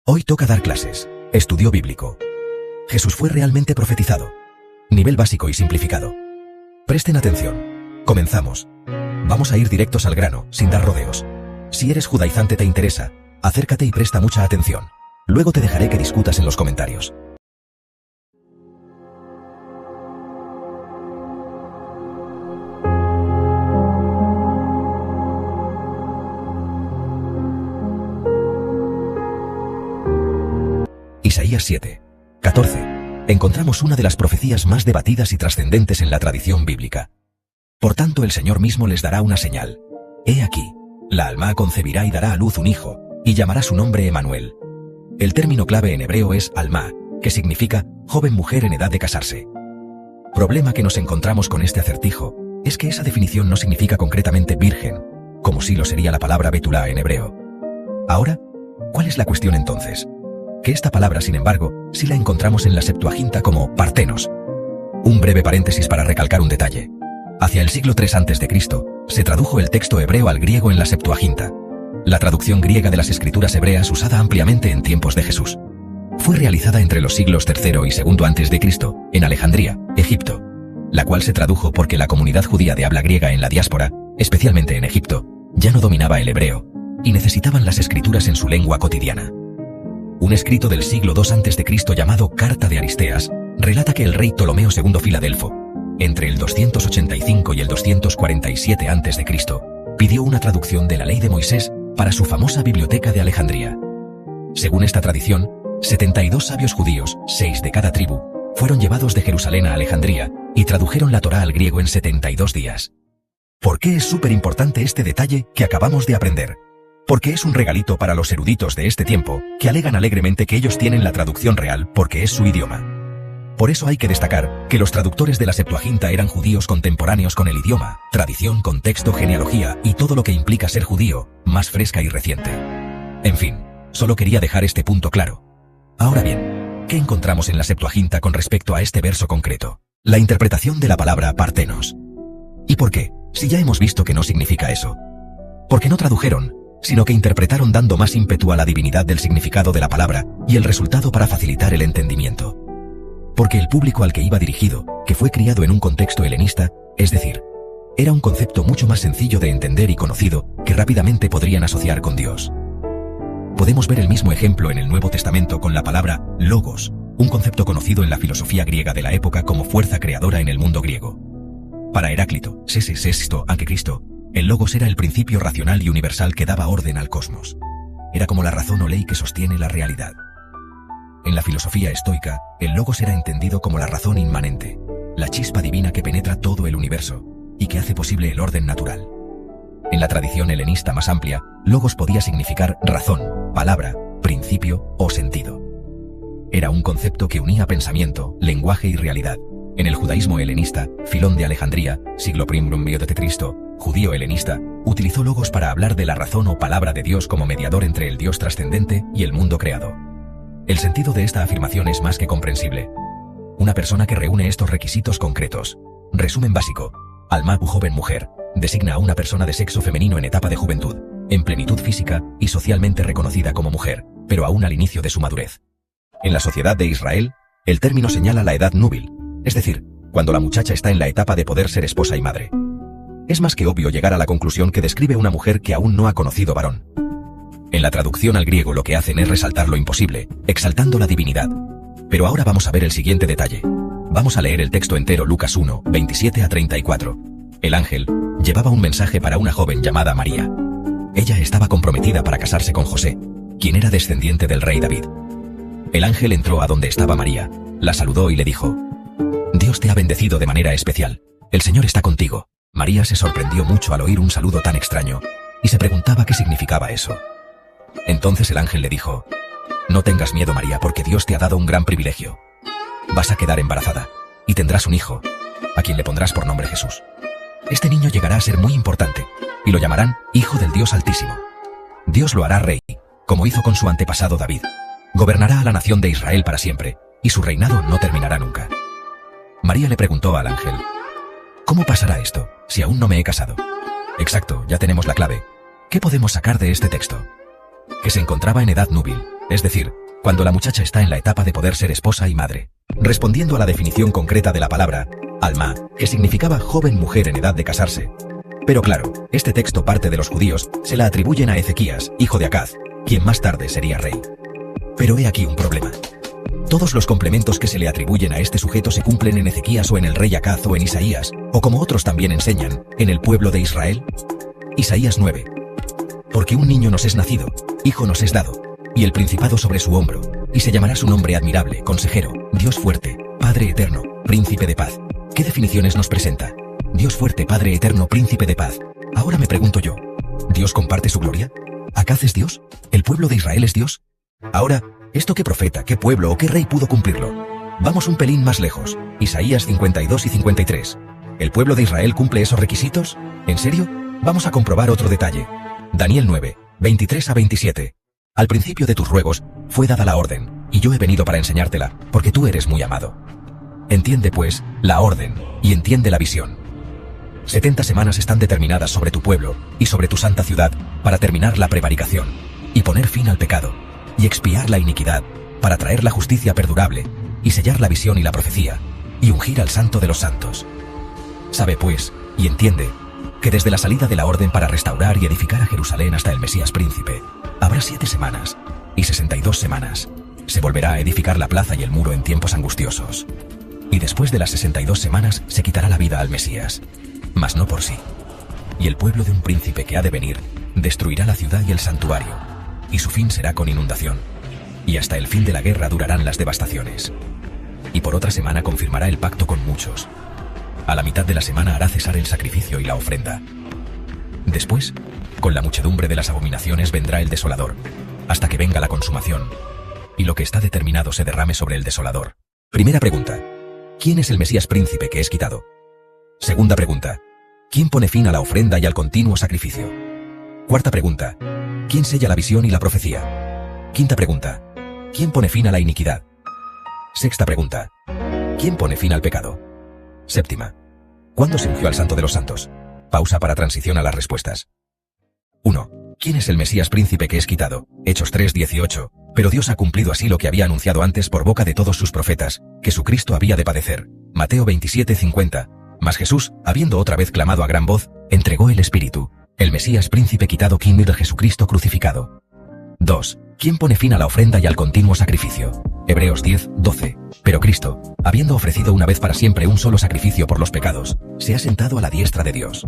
Hoy toca dar clases. Estudio bíblico. Jesús fue realmente profetizado. Nivel básico y simplificado. Presten atención. Comenzamos. Vamos a ir directos al grano, sin dar rodeos. Si eres judaizante te interesa, acércate y presta mucha atención. Luego te dejaré que discutas en los comentarios. Isaías 7, 14. Encontramos una de las profecías más debatidas y trascendentes en la tradición bíblica. Por tanto, el Señor mismo les dará una señal. He aquí, la alma concebirá y dará a luz un hijo, y llamará su nombre Emanuel. El término clave en hebreo es alma, que significa joven mujer en edad de casarse. Problema que nos encontramos con este acertijo es que esa definición no significa concretamente virgen, como sí lo sería la palabra betulá en hebreo. Ahora, ¿cuál es la cuestión entonces? Que esta palabra, sin embargo, sí la encontramos en la Septuaginta como partenos. Un breve paréntesis para recalcar un detalle. Hacia el siglo III a.C., se tradujo el texto hebreo al griego en la Septuaginta, la traducción griega de las escrituras hebreas usada ampliamente en tiempos de Jesús. Fue realizada entre los siglos III y II a.C., en Alejandría, Egipto, la cual se tradujo porque la comunidad judía de habla griega en la diáspora, especialmente en Egipto, ya no dominaba el hebreo, y necesitaban las escrituras en su lengua cotidiana. Un escrito del siglo II a.C. llamado Carta de Aristeas relata que el rey Ptolomeo II Filadelfo, entre el 285 y el 247 a.C., pidió una traducción de la ley de Moisés para su famosa biblioteca de Alejandría. Según esta tradición, 72 sabios judíos, 6 de cada tribu, fueron llevados de Jerusalén a Alejandría y tradujeron la Torá al griego en 72 días. ¿Por qué es súper importante este detalle que acabamos de aprender? Porque es un regalito para los eruditos de este tiempo, que alegan alegremente que ellos tienen la traducción real porque es su idioma. Por eso hay que destacar que los traductores de la Septuaginta eran judíos contemporáneos con el idioma, tradición, contexto, genealogía y todo lo que implica ser judío, más fresca y reciente. En fin, solo quería dejar este punto claro. Ahora bien, ¿qué encontramos en la Septuaginta con respecto a este verso concreto? La interpretación de la palabra partenos. ¿Y por qué? Si ya hemos visto que no significa eso. Porque no tradujeron, sino que interpretaron dando más ímpetu a la divinidad del significado de la palabra y el resultado para facilitar el entendimiento. Porque el público al que iba dirigido, que fue criado en un contexto helenista, es decir, era un concepto mucho más sencillo de entender y conocido que rápidamente podrían asociar con Dios. Podemos ver el mismo ejemplo en el Nuevo Testamento con la palabra logos, un concepto conocido en la filosofía griega de la época como fuerza creadora en el mundo griego. Para Heráclito, Sexto a.C., el logos era el principio racional y universal que daba orden al cosmos. Era como la razón o ley que sostiene la realidad. En la filosofía estoica, el logos era entendido como la razón inmanente, la chispa divina que penetra todo el universo y que hace posible el orden natural. En la tradición helenista más amplia, logos podía significar razón, palabra, principio o sentido. Era un concepto que unía pensamiento, lenguaje y realidad. En el judaísmo helenista, Filón de Alejandría, siglo I a.C., judío helenista, utilizó logos para hablar de la razón o palabra de Dios como mediador entre el Dios trascendente y el mundo creado. El sentido de esta afirmación es más que comprensible. Una persona que reúne estos requisitos concretos. Resumen básico. Alma u joven mujer, designa a una persona de sexo femenino en etapa de juventud, en plenitud física y socialmente reconocida como mujer, pero aún al inicio de su madurez. En la sociedad de Israel, el término señala la edad núbil, es decir, cuando la muchacha está en la etapa de poder ser esposa y madre. Es más que obvio llegar a la conclusión que describe una mujer que aún no ha conocido varón. En la traducción al griego lo que hacen es resaltar lo imposible, exaltando la divinidad. Pero ahora vamos a ver el siguiente detalle. Vamos a leer el texto entero Lucas 1, 27 a 34. El ángel llevaba un mensaje para una joven llamada María. Ella estaba comprometida para casarse con José, quien era descendiente del rey David. El ángel entró a donde estaba María, la saludó y le dijo: Dios te ha bendecido de manera especial, el Señor está contigo. María se sorprendió mucho al oír un saludo tan extraño, y se preguntaba qué significaba eso. Entonces el ángel le dijo: No tengas miedo, María, porque Dios te ha dado un gran privilegio. Vas a quedar embarazada, y tendrás un hijo, a quien le pondrás por nombre Jesús. Este niño llegará a ser muy importante, y lo llamarán Hijo del Dios Altísimo. Dios lo hará rey, como hizo con su antepasado David. Gobernará a la nación de Israel para siempre, y su reinado no terminará nunca. María le preguntó al ángel: ¿Cómo pasará esto, si aún no me he casado? Exacto, ya tenemos la clave. ¿Qué podemos sacar de este texto? que se encontraba en edad núbil, es decir, cuando la muchacha está en la etapa de poder ser esposa y madre, respondiendo a la definición concreta de la palabra alma, que significaba joven mujer en edad de casarse. Pero claro, este texto parte de los judíos, se la atribuyen a Ezequías, hijo de Acaz, quien más tarde sería rey. Pero he aquí un problema. Todos los complementos que se le atribuyen a este sujeto se cumplen en Ezequías o en el rey Acaz o en Isaías, o como otros también enseñan, en el pueblo de Israel. Isaías 9. Porque un niño nos es nacido, hijo nos es dado, y el principado sobre su hombro, y se llamará su nombre admirable, consejero, Dios fuerte, Padre eterno, príncipe de paz. ¿Qué definiciones nos presenta? Dios fuerte, Padre eterno, príncipe de paz. Ahora me pregunto yo, ¿Dios comparte su gloria? ¿Acaz es Dios? ¿El pueblo de Israel es Dios? Ahora, ¿esto qué profeta, qué pueblo o qué rey pudo cumplirlo? Vamos un pelín más lejos, Isaías 52 y 53. ¿El pueblo de Israel cumple esos requisitos? ¿En serio? Vamos a comprobar otro detalle. Daniel 9, 23 a 27. Al principio de tus ruegos, fue dada la orden, y yo he venido para enseñártela, porque tú eres muy amado. Entiende pues, la orden, y entiende la visión. 70 semanas están determinadas sobre tu pueblo, y sobre tu santa ciudad, para terminar la prevaricación, y poner fin al pecado, y expiar la iniquidad, para traer la justicia perdurable, y sellar la visión y la profecía, y ungir al santo de los santos. Sabe pues, y entiende, que desde la salida de la orden para restaurar y edificar a Jerusalén hasta el Mesías príncipe, habrá 7 semanas, y 62 semanas. Se volverá a edificar la plaza y el muro en tiempos angustiosos. Y después de las 62 semanas se quitará la vida al Mesías, mas no por sí. Y el pueblo de un príncipe que ha de venir, destruirá la ciudad y el santuario, y su fin será con inundación. Y hasta el fin de la guerra durarán las devastaciones. Y por otra semana confirmará el pacto con muchos. A la mitad de la semana hará cesar el sacrificio y la ofrenda. Después, con la muchedumbre de las abominaciones vendrá el desolador, hasta que venga la consumación, y lo que está determinado se derrame sobre el desolador. Primera pregunta: ¿quién es el Mesías príncipe que es quitado? Segunda pregunta: ¿quién pone fin a la ofrenda y al continuo sacrificio? Cuarta pregunta: ¿quién sella la visión y la profecía? Quinta pregunta: ¿quién pone fin a la iniquidad? Sexta pregunta: ¿quién pone fin al pecado? Séptima: ¿cuándo se ungió al Santo de los Santos? Pausa para transición a las respuestas. 1. ¿Quién es el Mesías príncipe que es quitado? Hechos 3:18. Pero Dios ha cumplido así lo que había anunciado antes por boca de todos sus profetas, que su Cristo había de padecer. Mateo 27:50. Mas Jesús, habiendo otra vez clamado a gran voz, entregó el Espíritu. El Mesías príncipe quitado, ¿quién de Jesucristo crucificado? 2. ¿Quién pone fin a la ofrenda y al continuo sacrificio? Hebreos 10:12. Pero Cristo, habiendo ofrecido una vez para siempre un solo sacrificio por los pecados, se ha sentado a la diestra de Dios.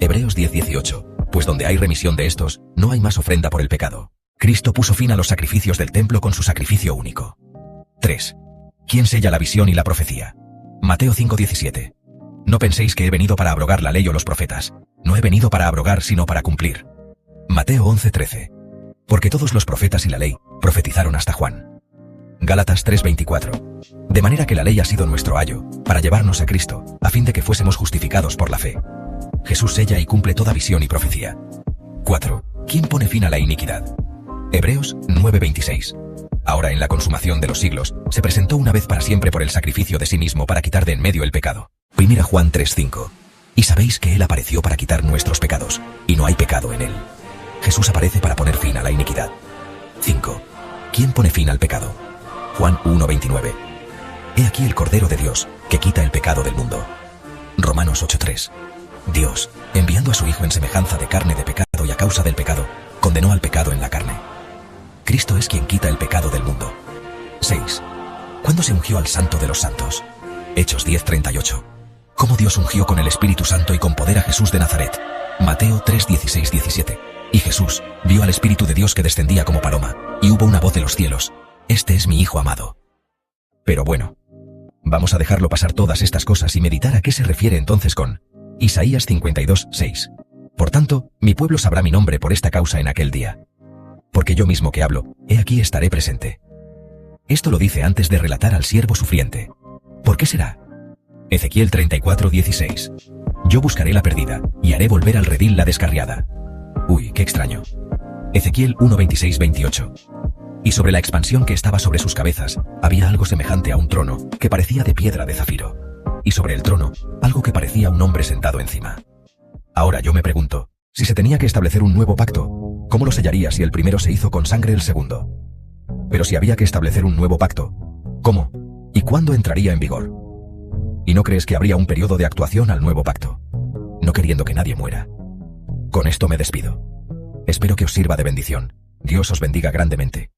Hebreos 10:18. Pues donde hay remisión de estos, no hay más ofrenda por el pecado. Cristo puso fin a los sacrificios del templo con su sacrificio único. 3. ¿Quién sella la visión y la profecía? Mateo 5:17. No penséis que he venido para abrogar la ley o los profetas. No he venido para abrogar sino para cumplir. Mateo 11:13. Porque todos los profetas y la ley profetizaron hasta Juan. Gálatas 3:24. De manera que la ley ha sido nuestro ayo, para llevarnos a Cristo, a fin de que fuésemos justificados por la fe. Jesús sella y cumple toda visión y profecía. 4. ¿Quién pone fin a la iniquidad? Hebreos 9:26. Ahora en la consumación de los siglos, se presentó una vez para siempre por el sacrificio de sí mismo para quitar de en medio el pecado. Primera Juan 3:5. Y sabéis que Él apareció para quitar nuestros pecados, y no hay pecado en Él. Jesús aparece para poner fin a la iniquidad. 5. ¿Quién pone fin al pecado? Juan 1:29. He aquí el Cordero de Dios, que quita el pecado del mundo. Romanos 8:3. Dios, enviando a su Hijo en semejanza de carne de pecado y a causa del pecado, condenó al pecado en la carne. Cristo es quien quita el pecado del mundo. 6. ¿Cuándo se ungió al Santo de los Santos? Hechos 10:38. ¿Cómo Dios ungió con el Espíritu Santo y con poder a Jesús de Nazaret? Mateo 3:16-17. Y Jesús vio al Espíritu de Dios que descendía como paloma, y hubo una voz de los cielos: Este es mi Hijo amado. Pero bueno, vamos a dejarlo pasar todas estas cosas y meditar a qué se refiere entonces con Isaías 52:6. Por tanto, mi pueblo sabrá mi nombre por esta causa en aquel día. Porque yo mismo que hablo, he aquí estaré presente. Esto lo dice antes de relatar al siervo sufriente. ¿Por qué será? Ezequiel 34:16. Yo buscaré la perdida, y haré volver al redil la descarriada. Uy, qué extraño. Ezequiel 1:26-28. Y sobre la expansión que estaba sobre sus cabezas, había algo semejante a un trono, que parecía de piedra de zafiro. Y sobre el trono, algo que parecía un hombre sentado encima. Ahora yo me pregunto, si se tenía que establecer un nuevo pacto, ¿Cómo lo sellaría si el primero se hizo con sangre el segundo? Pero si había que establecer un nuevo pacto, ¿cómo? ¿Y cuándo entraría en vigor? ¿Y no crees que habría un periodo de actuación al nuevo pacto? No queriendo que nadie muera. Con esto me despido. Espero que os sirva de bendición. Dios os bendiga grandemente.